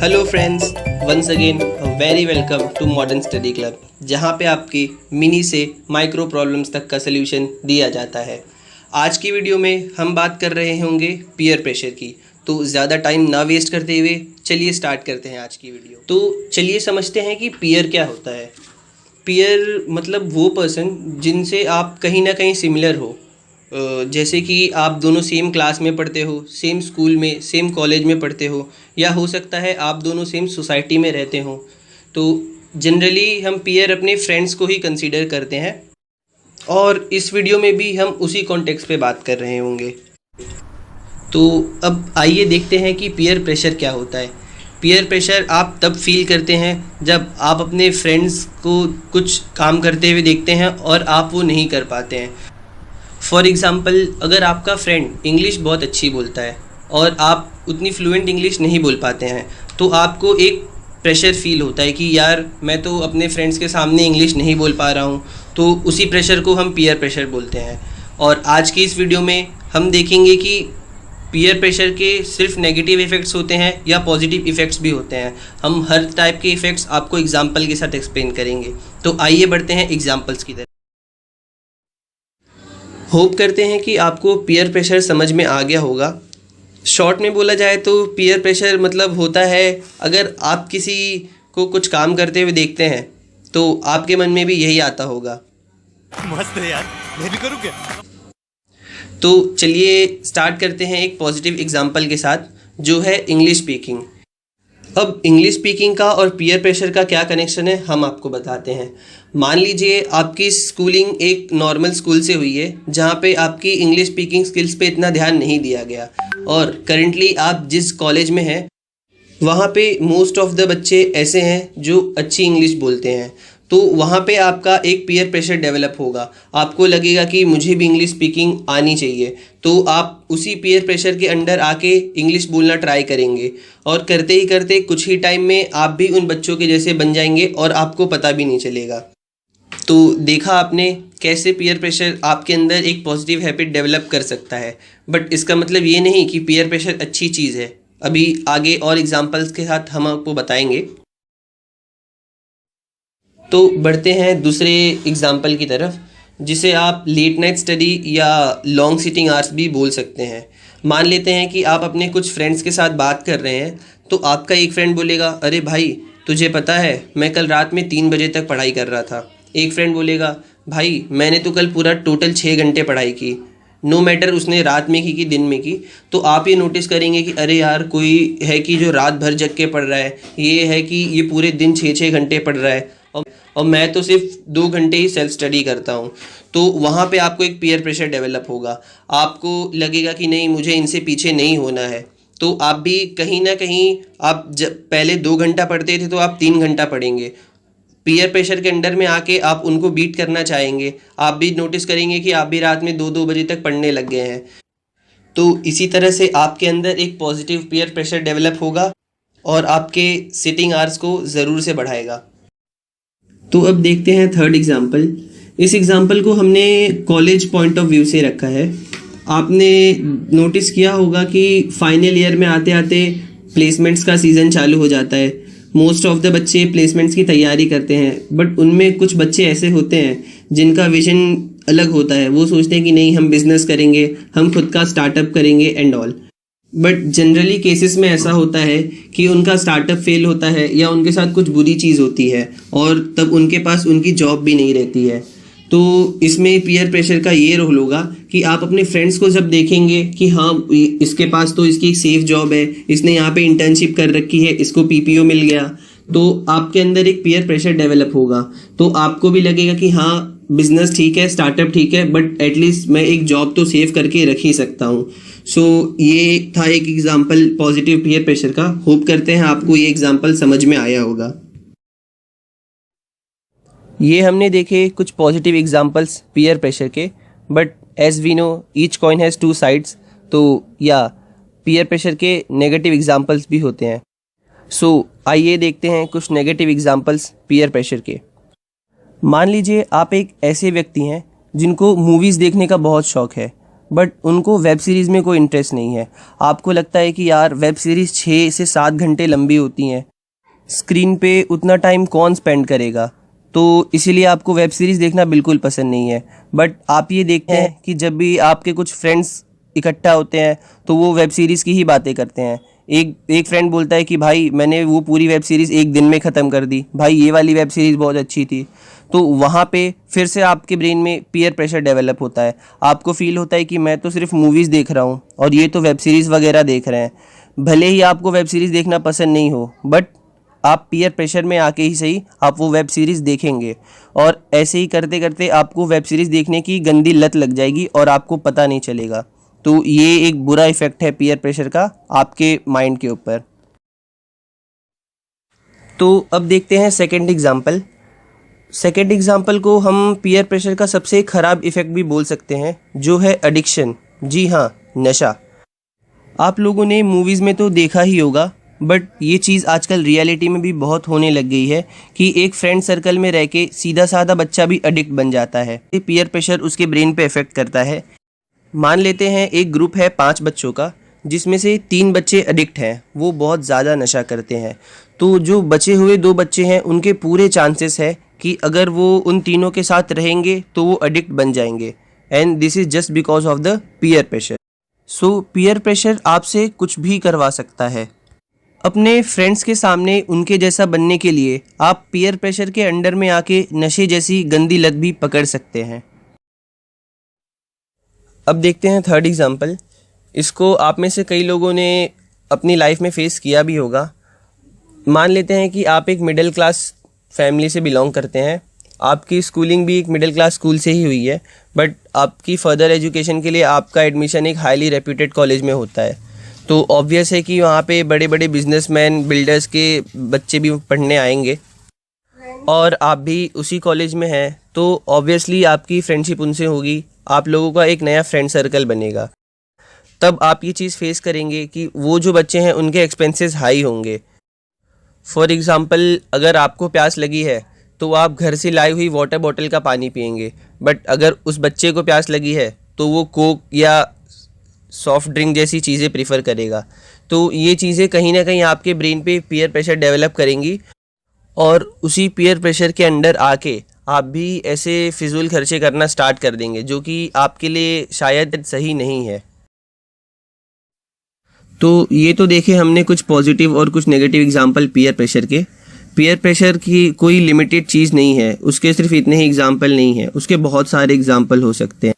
Hello friends, once again very welcome to modern study club, जहाँ पे आपकी mini से माइक्रो प्रॉब्लम्स तक का सल्यूशन दिया जाता है। आज की वीडियो में हम बात कर रहे होंगे पीयर प्रेशर की। तो ज़्यादा टाइम ना वेस्ट करते हुए चलिए स्टार्ट करते हैं आज की वीडियो। तो चलिए समझते हैं कि पीयर क्या होता है। पीयर मतलब वो पर्सन जिनसे आप कहीं ना कहीं सिमिलर हो। जैसे कि आप दोनों सेम क्लास में पढ़ते हो, सेम स्कूल में, सेम कॉलेज में पढ़ते हो, या हो सकता है आप दोनों सेम सोसाइटी में रहते हो। तो जनरली हम पीयर अपने फ्रेंड्स को ही कंसीडर करते हैं, और इस वीडियो में भी हम उसी कॉन्टेक्स्ट पे बात कर रहे होंगे। तो अब आइए देखते हैं कि पीयर प्रेशर क्या होता है। पीयर प्रेशर आप तब फील करते हैं जब आप अपने फ्रेंड्स को कुछ काम करते हुए देखते हैं और आप वो नहीं कर पाते हैं। फॉर एग्ज़ाम्पल, अगर आपका फ्रेंड इंग्लिश बहुत अच्छी बोलता है और आप उतनी फ्लुएंट इंग्लिश नहीं बोल पाते हैं, तो आपको एक प्रेशर फील होता है कि यार मैं तो अपने फ्रेंड्स के सामने इंग्लिश नहीं बोल पा रहा हूँ। तो उसी प्रेशर को हम पीयर प्रेशर बोलते हैं। और आज की इस वीडियो में हम देखेंगे कि पीयर प्रेशर के सिर्फ नेगेटिव इफ़ेक्ट्स होते हैं या पॉजिटिव इफ़ेक्ट्स भी होते हैं। हम हर टाइप के इफ़ेक्ट्स आपको एग्जाम्पल के साथ एक्सप्लेन करेंगे। तो आइए बढ़ते हैं एग्जाम्पल्स की तरफ। होप करते हैं कि आपको पीयर प्रेशर समझ में आ गया होगा। शॉर्ट में बोला जाए तो पीयर प्रेशर मतलब होता है, अगर आप किसी को कुछ काम करते हुए देखते हैं तो आपके मन में भी यही आता होगा, मस्त है यार, मैं भी करूँ क्या? तो चलिए स्टार्ट करते हैं एक पॉजिटिव एग्जांपल के साथ, जो है इंग्लिश स्पीकिंग। अब इंग्लिश स्पीकिंग का और पीयर प्रेशर का क्या कनेक्शन है, हम आपको बताते हैं। मान लीजिए आपकी स्कूलिंग एक नॉर्मल स्कूल से हुई है, जहाँ पे आपकी इंग्लिश स्पीकिंग स्किल्स पे इतना ध्यान नहीं दिया गया, और करंटली आप जिस कॉलेज में हैं वहाँ पे मोस्ट ऑफ द बच्चे ऐसे हैं जो अच्छी इंग्लिश बोलते हैं। तो वहाँ पे आपका एक पीयर प्रेशर डेवलप होगा। आपको लगेगा कि मुझे भी इंग्लिश स्पीकिंग आनी चाहिए, तो आप उसी पीयर प्रेशर के अंडर आके इंग्लिश बोलना ट्राई करेंगे, और करते ही करते कुछ ही टाइम में आप भी उन बच्चों के जैसे बन जाएंगे और आपको पता भी नहीं चलेगा। तो देखा आपने कैसे पीयर प्रेशर आपके अंदर एक पॉजिटिव हैबिट डेवलप कर सकता है। बट इसका मतलब ये नहीं कि पीयर प्रेशर अच्छी चीज़ है। अभी आगे और एग्जांपल्स के साथ हम आपको बताएंगे। तो बढ़ते हैं दूसरे एग्जाम्पल की तरफ, जिसे आप लेट नाइट स्टडी या लॉन्ग सिटिंग आवर्स भी बोल सकते हैं। मान लेते हैं कि आप अपने कुछ फ्रेंड्स के साथ बात कर रहे हैं, तो आपका एक फ्रेंड बोलेगा, अरे भाई तुझे पता है मैं कल रात में 3 बजे तक पढ़ाई कर रहा था। एक फ्रेंड बोलेगा, भाई मैंने तो कल पूरा टोटल 6 घंटे पढ़ाई की। नो मैटर उसने रात में की कि दिन में की। तो आप ये नोटिस करेंगे कि अरे यार, कोई है कि जो रात भर जग के पढ़ रहा है, ये है कि ये पूरे दिन 6-6 घंटे पढ़ रहा है, और मैं तो सिर्फ 2 घंटे ही सेल्फ स्टडी करता हूँ। तो वहाँ पे आपको एक पीयर प्रेशर डेवलप होगा। आपको लगेगा कि नहीं, मुझे इनसे पीछे नहीं होना है। तो आप भी कहीं ना कहीं, आप जब पहले 2 घंटा पढ़ते थे तो आप 3 घंटा पढ़ेंगे। पीयर प्रेशर के अंडर में आके आप उनको बीट करना चाहेंगे। आप भी नोटिस करेंगे कि आप भी रात में 2-2 बजे तक पढ़ने लग गए हैं। तो इसी तरह से आपके अंदर एक पॉजिटिव पीयर प्रेशर डेवलप होगा और आपके सिटिंग आवर्स को ज़रूर से बढ़ाएगा। तो अब देखते हैं थर्ड एग्जाम्पल। इस एग्जाम्पल को हमने कॉलेज पॉइंट ऑफ व्यू से रखा है। आपने नोटिस किया होगा कि फाइनल ईयर में आते आते प्लेसमेंट्स का सीज़न चालू हो जाता है। मोस्ट ऑफ द बच्चे प्लेसमेंट्स की तैयारी करते हैं, बट उनमें कुछ बच्चे ऐसे होते हैं जिनका विजन अलग होता है। वो सोचते हैं कि नहीं, हम बिजनेस करेंगे, हम खुद का स्टार्टअप करेंगे and all. But generally cases में ऐसा होता है कि उनका स्टार्टअप फेल होता है या उनके साथ कुछ बुरी चीज़ होती है, और तब उनके पास उनकी जॉब भी नहीं रहती है। तो इसमें पीयर प्रेशर का ये रोल होगा कि आप अपने फ्रेंड्स को जब देखेंगे कि हाँ, इसके पास तो इसकी एक सेफ जॉब है, इसने यहाँ पे इंटर्नशिप कर रखी है, इसको पीपीओ मिल गया, तो आपके अंदर एक पीयर प्रेशर डेवलप होगा। तो आपको भी लगेगा कि हाँ, बिजनेस ठीक है, स्टार्टअप ठीक है, बट एटलीस्ट मैं एक जॉब तो सेव करके रख ही सकता हूँ। सो ये था एक एग्जाम्पल पॉजिटिव पीयर प्रेशर का। होप करते हैं आपको ये एग्जाम्पल समझ में आया होगा। ये हमने देखे कुछ पॉजिटिव एग्जाम्पल्स पीयर प्रेशर के, but as we know each coin has 2 sides. तो या पीयर प्रेशर के नेगेटिव एग्जाम्पल्स भी होते हैं। सो आइए देखते हैं कुछ नेगेटिव एग्जाम्पल्स पीयर प्रेशर के। मान लीजिए आप एक ऐसे व्यक्ति हैं जिनको मूवीज़ देखने का बहुत शौक़ है, बट उनको वेब सीरीज़ में कोई इंटरेस्ट नहीं है। आपको लगता है कि यार वेब सीरीज़ 6 से 7 घंटे लंबी होती हैं, स्क्रीन पे उतना टाइम कौन स्पेंड करेगा, तो इसीलिए आपको वेब सीरीज़ देखना बिल्कुल पसंद नहीं है। बट आप ये देखते हैं कि जब भी आपके कुछ फ्रेंड्स इकट्ठा होते हैं तो वो वेब सीरीज़ की ही बातें करते हैं। एक फ्रेंड बोलता है कि भाई मैंने वो पूरी वेब सीरीज़ एक दिन में ख़त्म कर दी, भाई ये वाली वेब सीरीज़ बहुत अच्छी थी। तो वहाँ पे फिर से आपके ब्रेन में पीयर प्रेशर डेवलप होता है। आपको फील होता है कि मैं तो सिर्फ मूवीज़ देख रहा हूँ और ये तो वेब सीरीज़ वगैरह देख रहे हैं। भले ही आपको वेब सीरीज़ देखना पसंद नहीं हो, बट आप पीयर प्रेशर में आके ही सही आप वो वेब सीरीज़ देखेंगे, और ऐसे ही करते करते आपको वेब सीरीज़ देखने की गंदी लत लग जाएगी और आपको पता नहीं चलेगा। तो ये एक बुरा इफ़ेक्ट है पीयर प्रेशर का आपके माइंड के ऊपर। तो अब देखते हैं सेकंड एग्जांपल। सेकंड एग्जांपल को हम पीयर प्रेशर का सबसे ख़राब इफ़ेक्ट भी बोल सकते हैं, जो है एडिक्शन। जी हाँ, नशा। आप लोगों ने मूवीज़ में तो देखा ही होगा, बट ये चीज़ आजकल रियलिटी में भी बहुत होने लग गई है कि एक फ्रेंड सर्कल में रह के सीधा साधा बच्चा भी एडिक्ट बन जाता है। ये पीयर प्रेशर उसके ब्रेन पे इफ़ेक्ट करता है। मान लेते हैं एक ग्रुप है 5 बच्चों का, जिसमें से 3 बच्चे एडिक्ट हैं, वो बहुत ज़्यादा नशा करते हैं। तो जो बचे हुए 2 बच्चे हैं उनके पूरे चांसेस है कि अगर वो उन तीनों के साथ रहेंगे तो वो एडिक्ट बन जाएंगे, and this is just because of the peer pressure. So peer pressure आपसे कुछ भी करवा सकता है। अपने फ्रेंड्स के सामने उनके जैसा बनने के लिए आप पीयर प्रेशर के अंडर में आके नशे जैसी गंदी लत भी पकड़ सकते हैं। अब देखते हैं थर्ड एग्जांपल। इसको आप में से कई लोगों ने अपनी लाइफ में फेस किया भी होगा। मान लेते हैं कि आप एक मिडिल क्लास फैमिली से बिलोंग करते हैं, आपकी स्कूलिंग भी एक मिडिल क्लास स्कूल से ही हुई है, बट आपकी फ़र्दर एजुकेशन के लिए आपका एडमिशन एक हाईली रेप्यूटेड कॉलेज में होता है। तो ऑब्वियस है कि वहाँ पे बड़े बड़े बिजनेसमैन, बिल्डर्स के बच्चे भी पढ़ने आएंगे, और आप भी उसी कॉलेज में हैं, तो ऑब्वियसली आपकी फ्रेंडशिप उनसे होगी, आप लोगों का एक नया फ्रेंड सर्कल बनेगा। तब आप ये चीज़ फेस करेंगे कि वो जो बच्चे हैं उनके एक्सपेंसेस हाई होंगे। फॉर एग्ज़ाम्पल, अगर आपको प्यास लगी है तो आप घर से लाई हुई वाटर बॉटल का पानी पिएंगे, बट अगर उस बच्चे को प्यास लगी है तो वो कोक या सॉफ्ट ड्रिंक जैसी चीज़ें प्रीफर करेगा। तो ये चीज़ें कहीं ना कहीं आपके ब्रेन पे पीयर प्रेशर डेवलप करेंगी, और उसी पीयर प्रेशर के अंडर आके आप भी ऐसे फिजूल खर्चे करना स्टार्ट कर देंगे, जो कि आपके लिए शायद सही नहीं है। तो ये तो देखे हमने कुछ पॉजिटिव और कुछ नेगेटिव एग्जाम्पल पीयर प्रेशर के। पीयर प्रेशर की कोई लिमिटेड चीज़ नहीं है, उसके सिर्फ इतने ही एग्जाम्पल नहीं है, उसके बहुत सारे एग्जाम्पल हो सकते हैं।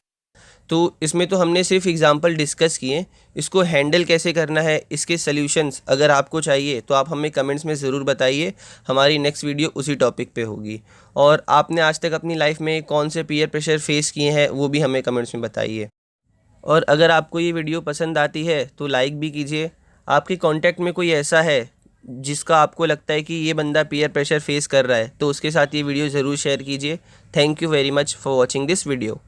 तो इसमें तो हमने सिर्फ एग्जाम्पल डिस्कस किए, इसको हैंडल कैसे करना है, इसके सल्यूशंस अगर आपको चाहिए तो आप हमें कमेंट्स में ज़रूर बताइए। हमारी नेक्स्ट वीडियो उसी टॉपिक पे होगी। और आपने आज तक अपनी लाइफ में कौन से पीयर प्रेशर फेस किए हैं वो भी हमें कमेंट्स में बताइए। और अगर आपको ये वीडियो पसंद आती है तो लाइक भी कीजिए। आपके कॉन्टैक्ट में कोई ऐसा है जिसका आपको लगता है कि ये बंदा पीयर प्रेशर फेस कर रहा है, तो उसके साथ ये वीडियो ज़रूर शेयर कीजिए। Thank you very much for watching this video.